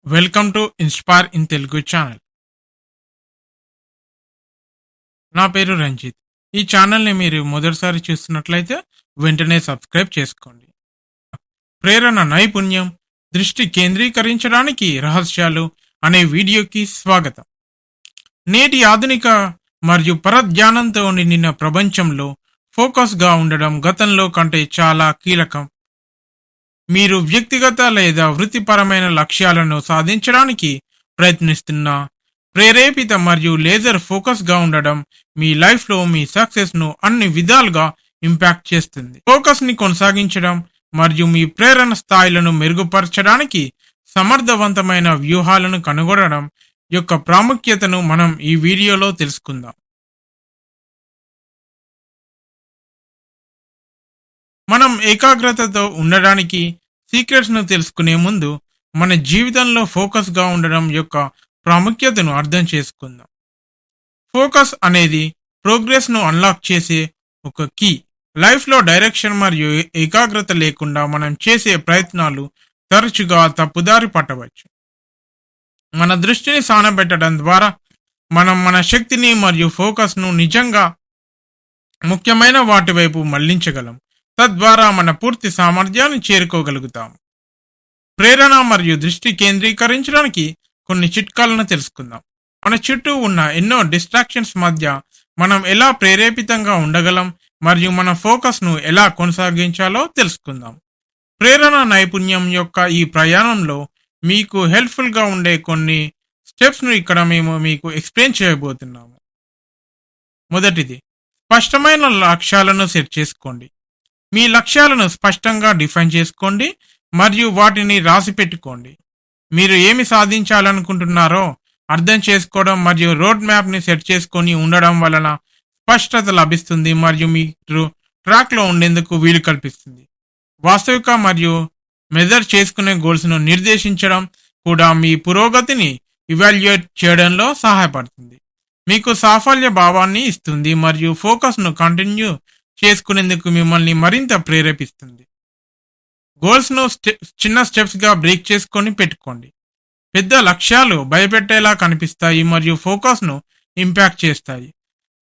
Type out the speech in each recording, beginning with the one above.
Welcome to inspire in Telugu channel. నా పేరు రంజిత్. ఈ ఛానల్ని మీరు మొదటిసారి చూస్తున్నట్లయితే వెంటనే సబ్స్క్రైబ్ చేసుకోండి. ప్రేరణ నైపుణ్యం, దృష్టి కేంద్రీకరించడానికి రహస్యాలు అనే వీడియోకి స్వాగతం. నేటి ఆధునిక మరియు పరధ్యానంతో నిండిన ప్రపంచంలో ఫోకస్గా ఉండడం గతంలో కంటే చాలా కీలకం. మీరు వ్యక్తిగత లేదా వృత్తిపరమైన లక్ష్యాలను సాధించడానికి ప్రయత్నిస్తున్న ప్రేరేపిత మరియు లేజర్ ఫోకస్ గా ఉండడం మీ లైఫ్ లో మీ సక్సెస్ ను అన్ని విధాలుగా ఇంపాక్ట్ చేస్తుంది. ఫోకస్ ని కొనసాగించడం మరియు మీ ప్రేరణ స్థాయిలను మెరుగుపరచడానికి సమర్థవంతమైన వ్యూహాలను కనుగొనడం యొక్క ప్రాముఖ్యతను మనం ఈ వీడియోలో తెలుసుకుందాం. మనం ఏకాగ్రతతో ఉండడానికి సీక్రెట్స్ ను తెలుసుకునే ముందు మన జీవితంలో ఫోకస్ గా ఉండడం యొక్క ప్రాముఖ్యతను అర్థం చేసుకుందాం. ఫోకస్ అనేది ప్రోగ్రెస్ ను అన్లాక్ చేసే ఒక కీ. లైఫ్ లో డైరెక్షన్ మరియు ఏకాగ్రత లేకుండా మనం చేసే ప్రయత్నాలు తరచుగా తప్పుదారి పట్టవచ్చు. మన దృష్టిని సానబెట్టడం ద్వారా మనం మన శక్తిని మరియు ఫోకస్ ను నిజంగా ముఖ్యమైన వాటి వైపు మళ్లించగలం. తద్వారా మన పూర్తి సామర్థ్యాన్ని చేరుకోగలుగుతాం. ప్రేరణ మరియు దృష్టి కేంద్రీకరించడానికి కొన్ని చిట్కాలను తెలుసుకుందాం. మన చుట్టూ ఉన్న ఎన్నో డిస్ట్రాక్షన్స్ మధ్య మనం ఎలా ప్రేరేపితంగా ఉండగలం మరియు మన ఫోకస్ ను ఎలా కొనసాగించాలో తెలుసుకుందాం. ప్రేరణ నైపుణ్యం యొక్క ఈ ప్రయాణంలో మీకు హెల్ప్ఫుల్ గా ఉండే కొన్ని స్టెప్స్ ను ఇక్కడ మేము మీకు ఎక్స్ప్లెయిన్ చేయబోతున్నాము. మొదటిది, స్పష్టమైన లక్ష్యాలను సెట్ చేసుకోండి. మీ లక్ష్యాలను స్పష్టంగా డిఫైన్ చేసుకోండి మరియు వాటిని రాసి పెట్టుకోండి. మీరు ఏమి సాధించాలనుకుంటున్నారో అర్థం చేసుకోవడం మరియు రోడ్ మ్యాప్ ని సెట్ చేసుకొని ఉండడం వలన స్పష్టత లభిస్తుంది మరియు మీరు ట్రాక్ లో ఉండేందుకు వీలు కల్పిస్తుంది. వాస్తవిక మరియు మెజర్ చేసుకునే గోల్స్ ను నిర్దేశించడం కూడా మీ పురోగతిని ఇవాల్యుయేట్ చేయడంలో సహాయపడుతుంది. మీకు సాఫల్య భావాన్ని ఇస్తుంది మరియు ఫోకస్ ను కంటిన్యూ చేసుకునేందుకు మిమ్మల్ని మరింత ప్రేరేపిస్తుంది. గోల్స్ ను చిన్న స్టెప్స్ గా బ్రేక్ చేసుకొని పెట్టుకోండి. పెద్ద లక్ష్యాలు భయపెట్టేలా కనిపిస్తాయి మరియు ఫోకస్ ను ఇంపాక్ట్ చేస్తాయి.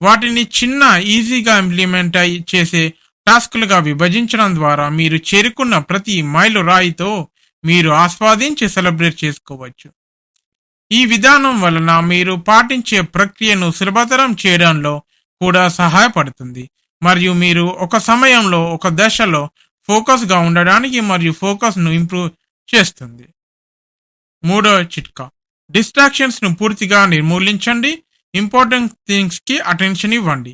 వాటిని చిన్న ఈజీగా ఇంప్లిమెంట్ చేసే టాస్క్లుగా విభజించడం ద్వారా మీరు చేరుకున్న ప్రతి మైలు రాయితో మీరు ఆస్వాదించి సెలబ్రేట్ చేసుకోవచ్చు. ఈ విధానం వలన మీరు పాటించే ప్రక్రియను సులభతరం చేయడంలో కూడా సహాయపడుతుంది మరియు మీరు ఒక సమయంలో ఒక దశలో ఫోకస్ గా ఉండడానికి మరియు ఫోకస్ ను ఇంప్రూవ్ చేస్తుంది. మూడవ చిట్కా, డిస్ట్రాక్షన్స్ ను పూర్తిగా నిర్మూలించండి. ఇంపార్టెంట్ థింగ్స్ కి అటెన్షన్ ఇవ్వండి.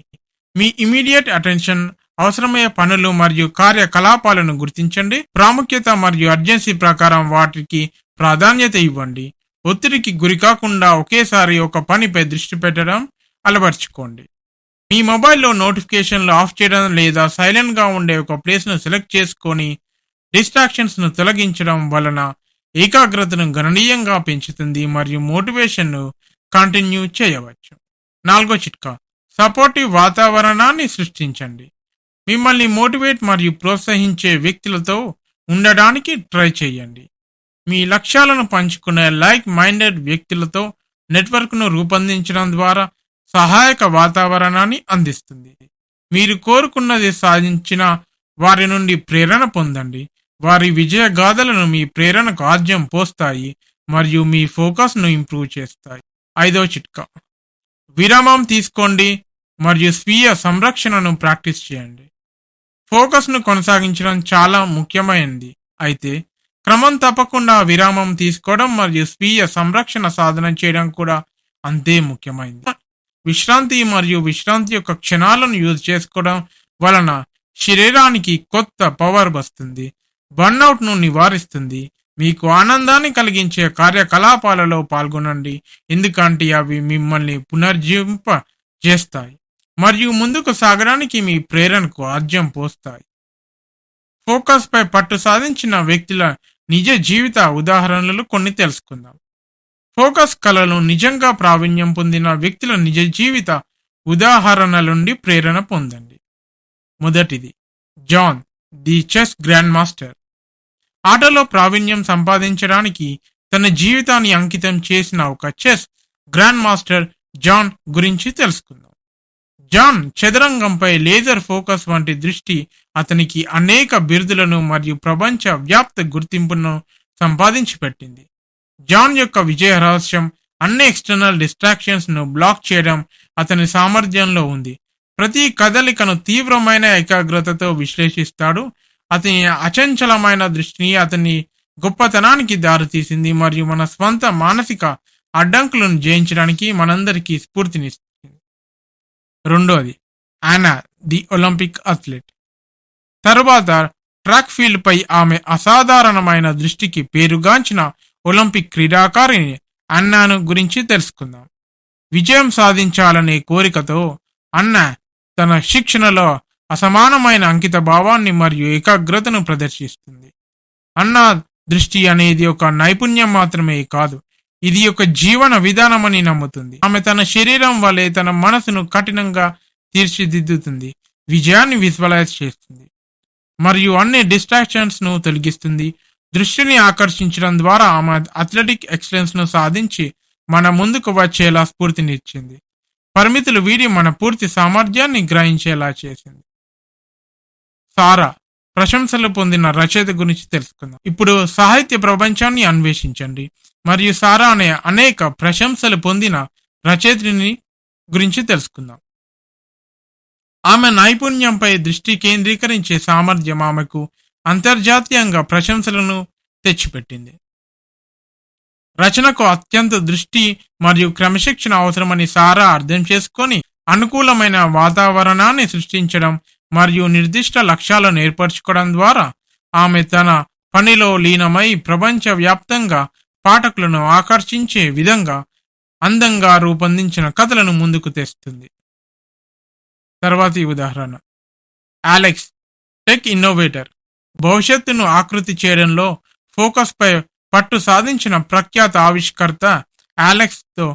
మీ ఇమీడియట్ అటెన్షన్ అవసరమయ్యే పనులు మరియు కార్యకలాపాలను గుర్తించండి. ప్రాముఖ్యత మరియు అర్జెన్సీ ప్రకారం వాటికి ప్రాధాన్యత ఇవ్వండి. ఒత్తిడికి గురికాకుండా ఒకేసారి ఒక పనిపై దృష్టి పెట్టడం అలవర్చుకోండి. మీ మొబైల్లో నోటిఫికేషన్లు ఆఫ్ చేయడం లేదా సైలెంట్ గా ఉండే ఒక ప్లేస్ ను సెలెక్ట్ చేసుకొని డిస్ట్రాక్షన్స్ ను తొలగించడం వలన ఏకాగ్రతను గణనీయంగా పెంచుతుంది మరియు మోటివేషన్ ను కంటిన్యూ చేయవచ్చు. నాలుగో చిట్కా, సపోర్టివ్ వాతావరణాన్ని సృష్టించండి. మిమ్మల్ని మోటివేట్ మరియు ప్రోత్సహించే వ్యక్తులతో ఉండడానికి ట్రై చేయండి. మీ లక్ష్యాలను పంచుకునే లైక్ మైండెడ్ వ్యక్తులతో నెట్వర్క్ ను రూపొందించడం ద్వారా సహాయక వాతావరణాన్ని అందిస్తుంది. మీరు కోరుకున్నది సాధించిన వారి నుండి ప్రేరణ పొందండి. వారి విజయ గాథలను మీ ప్రేరణకు ఆజ్యం పోస్తాయి మరియు మీ ఫోకస్ ను ఇంప్రూవ్ చేస్తాయి. ఐదవ చిట్కా, విరామం తీసుకోండి మరియు స్వీయ సంరక్షణను ప్రాక్టీస్ చేయండి. ఫోకస్ ను కొనసాగించడం చాలా ముఖ్యమైనది, అయితే క్రమం తప్పకుండా విరామం తీసుకోవడం మరియు స్వీయ సంరక్షణ సాధన చేయడం కూడా అంతే ముఖ్యమైనది. విశ్రాంతి యొక్క క్షణాలను యూజ్ చేసుకోవడం వలన శరీరానికి కొత్త పవర్ వస్తుంది, బర్న్అవుట్ ను నివారిస్తుంది. మీకు ఆనందాన్ని కలిగించే కార్యకలాపాలలో పాల్గొనండి, ఎందుకంటే అవి మిమ్మల్ని పునర్జీవింప చేస్తాయి మరియు ముందుకు సాగడానికి మీ ప్రేరణకు ఆజ్యం పోస్తాయి. ఫోకస్ పై పట్టు సాధించిన వ్యక్తుల నిజ జీవిత ఉదాహరణలు కొన్ని తెలుసుకుందాం. ఫోకస్ కళలు నిజంగా ప్రావీణ్యం పొందిన వ్యక్తుల నిజ జీవిత ఉదాహరణల నుండి ప్రేరణ పొందండి. మొదటిది, John the chess grandmaster. ఆటలో ప్రావీణ్యం సంపాదించడానికి తన జీవితాన్ని అంకితం చేసిన ఒక చెస్ గ్రాండ్ మాస్టర్ జాన్ గురించి తెలుసుకుందాం. జాన్ చదరంగంపై లేజర్ ఫోకస్ వంటి దృష్టి అతనికి అనేక బిరుదులను మరియు ప్రపంచ వ్యాప్త గుర్తింపును సంపాదించి పెట్టింది. జాన్ యొక్క విజయ రహస్యం అన్ని ఎక్స్టర్నల్ డిస్ట్రాక్షన్స్ ను బ్లాక్ చేయడం అతని సామర్థ్యంలో ఉంది. ప్రతి కదలికను తీవ్రమైన ఏకాగ్రతతో విశ్లేషిస్తాడు. అతని అచంచలమైన దృష్టిని అతని గొప్పతనానికి దారితీసింది మరియు మన స్వంత మానసిక అడ్డంకులను జయించడానికి మనందరికీ స్ఫూర్తినిస్తుంది. రెండోది ఆనా, ది ఒలింపిక్ అథ్లెట్. తరువాత ట్రాక్ ఫీల్డ్ పై ఆమె అసాధారణమైన దృష్టికి పేరుగాంచిన ఒలింపిక్ క్రీడాకారిణి అన్నాను గురించి తెలుసుకుందాం. విజయం సాధించాలనే కోరికతో అన్నా తన శిక్షణలో అసమానమైన అంకిత భావాన్ని మరియు ఏకాగ్రతను ప్రదర్శిస్తుంది. అన్నా దృష్టి అనేది ఒక నైపుణ్యం మాత్రమే కాదు, ఇది ఒక జీవన విధానమని నమ్ముతుంది. ఆమె తన శరీరం వలె తన మనసును కఠినంగా తీర్చిదిద్దుతుంది, విజయాన్ని విజువలైజ్ చేస్తుంది మరియు అన్ని డిస్ట్రాక్షన్స్ ను తొలగిస్తుంది. దృష్టిని ఆకర్షించడం ద్వారా ఆమె అథ్లెటిక్ ఎక్సలెన్స్ ను సాధించి మన ముందుకు వచ్చేలా స్ఫూర్తినిచ్చింది. పరిమితులు వీడి మన పూర్తి సామర్థ్యాన్ని గ్రహించేలా చేసింది. సారా, ప్రశంసలు పొందిన రచయిత గురించి తెలుసుకుందాం. ఇప్పుడు సాహిత్య ప్రపంచాన్ని అన్వేషించండి మరియు సారా అనే అనేక ప్రశంసలు పొందిన రచయిత్రిని గురించి తెలుసుకుందాం. ఆమె నైపుణ్యంపై దృష్టి కేంద్రీకరించే సామర్థ్యం ఆమెకు అంతర్జాతీయంగా ప్రశంసలను తెచ్చిపెట్టింది. రచనకు అత్యంత దృష్టి మరియు క్రమశిక్షణ అవసరమని సారా అర్థం చేసుకొని అనుకూలమైన వాతావరణాన్ని సృష్టించడం మరియు నిర్దిష్ట లక్ష్యాలను ఏర్పరచుకోవడం ద్వారా ఆమె తన పనిలో లీనమై ప్రపంచ వ్యాప్తంగా పాఠకులను ఆకర్షించే విధంగా అందంగా రూపొందించిన కథలను ముందుకు తెస్తుంది. తర్వాతి ఉదాహరణ అలెక్స్, టెక్ ఇన్నోవేటర్. భవిష్యత్తును ఆకృతి చేయడంలో ఫోకస్ పై పట్టు సాధించిన ప్రఖ్యాత ఆవిష్కర్త అలెక్స్ తో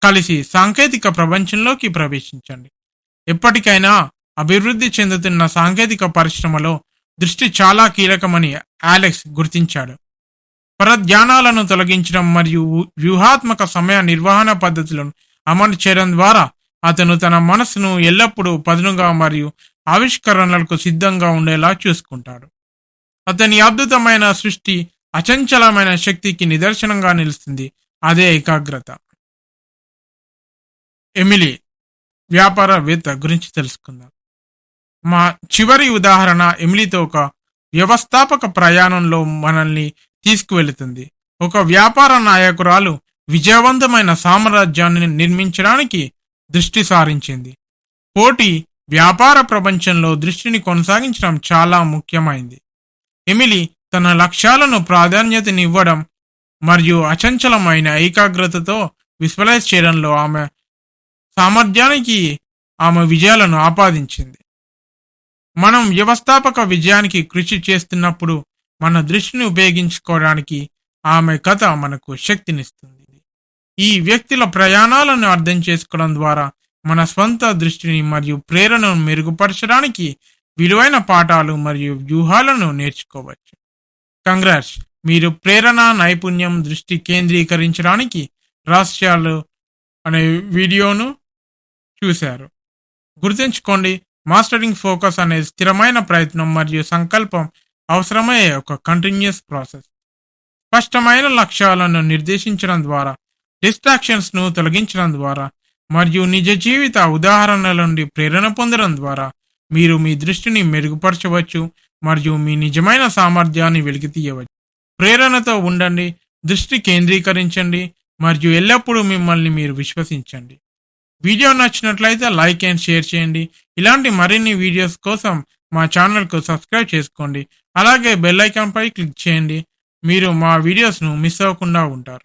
కలిసి సాంకేతిక ప్రపంచంలోకి ప్రవేశించండి. ఎప్పటికైనా అభివృద్ధి చెందుతున్న సాంకేతిక పరిశ్రమలో దృష్టి చాలా కీలకమని అలెక్స్ గుర్తించాడు. పరధ్యానాలను తొలగించడం మరియు వ్యూహాత్మక సమయ నిర్వహణ పద్ధతులను అమలు చేయడం ద్వారా అతను తన మనస్సును ఎల్లప్పుడూ పదునుగా మరియు ఆవిష్కరణలకు సిద్ధంగా ఉండేలా చూసుకుంటాడు. అతని అద్భుతమైన సృష్టి అచంచలమైన శక్తికి నిదర్శనంగా నిలుస్తుంది, అదే ఏకాగ్రత. ఎమిలీ, వ్యాపారవేత్త గురించి తెలుసుకుందాం. మా చివరి ఉదాహరణ ఎమిలీతో ఒక వ్యవస్థాపక ప్రయాణంలో మనల్ని తీసుకువెళుతుంది. ఒక వ్యాపార నాయకురాలు విజయవంతమైన సామ్రాజ్యాన్ని నిర్మించడానికి దృష్టి సారించింది. పోటీ వ్యాపార ప్రపంచంలో దృష్టిని కొనసాగించడం చాలా ముఖ్యమైంది. ఎమిలీ తన లక్ష్యాలను ప్రాధాన్యతనివ్వడం మరియు అచంచలమైన ఏకాగ్రతతో విజువలైజ్ చేయడంలో ఆమె సామర్థ్యానికి ఆమె విజయాలను ఆపాదించింది. మనం వ్యవస్థాపక విజయానికి కృషి చేస్తున్నప్పుడు మన దృష్టిని ఉపయోగించుకోవడానికి ఆమె కథ మనకు శక్తినిస్తుంది. ఈ వ్యక్తుల ప్రయాణాలను అర్థం చేసుకోవడం ద్వారా మన స్వంత దృష్టిని మరియు ప్రేరణను మెరుగుపరచడానికి విలువైన పాఠాలు మరియు వ్యూహాలను నేర్చుకోవచ్చు. కంగ్రాట్స్, మీరు ప్రేరణ, నైపుణ్యం, దృష్టి కేంద్రీకరించడానికి రహస్యాలు అనే వీడియోను చూశారు. గుర్తుంచుకోండి, మాస్టరింగ్ ఫోకస్ అనేది స్థిరమైన ప్రయత్నం మరియు సంకల్పం అవసరమయ్యే ఒక కంటిన్యూస్ ప్రాసెస్. స్పష్టమైన లక్ష్యాలను నిర్దేశించడం ద్వారా, డిస్ట్రాక్షన్స్ ను తొలగించడం ద్వారా మరియు నిజ జీవిత ఉదాహరణల నుండి ప్రేరణ పొందడం ద్వారా మీరు మీ దృష్టిని మెరుగుపరచవచ్చు మరియు మీ నిజమైన సామర్థ్యాన్ని వెలికితీయవచ్చు. ప్రేరణతో ఉండండి, దృష్టి కేంద్రీకరించండి మరియు ఎల్లప్పుడూ మిమ్మల్ని మీరు విశ్వసించండి. వీడియో నచ్చినట్లయితే లైక్ అండ్ షేర్ చేయండి. ఇలాంటి మరిన్ని వీడియోస్ కోసం మా ఛానల్కు సబ్స్క్రైబ్ చేసుకోండి. అలాగే బెల్ ఐకాన్ పై క్లిక్ చేయండి. మీరు మా వీడియోస్ను మిస్ అవ్వకుండా ఉంటారు.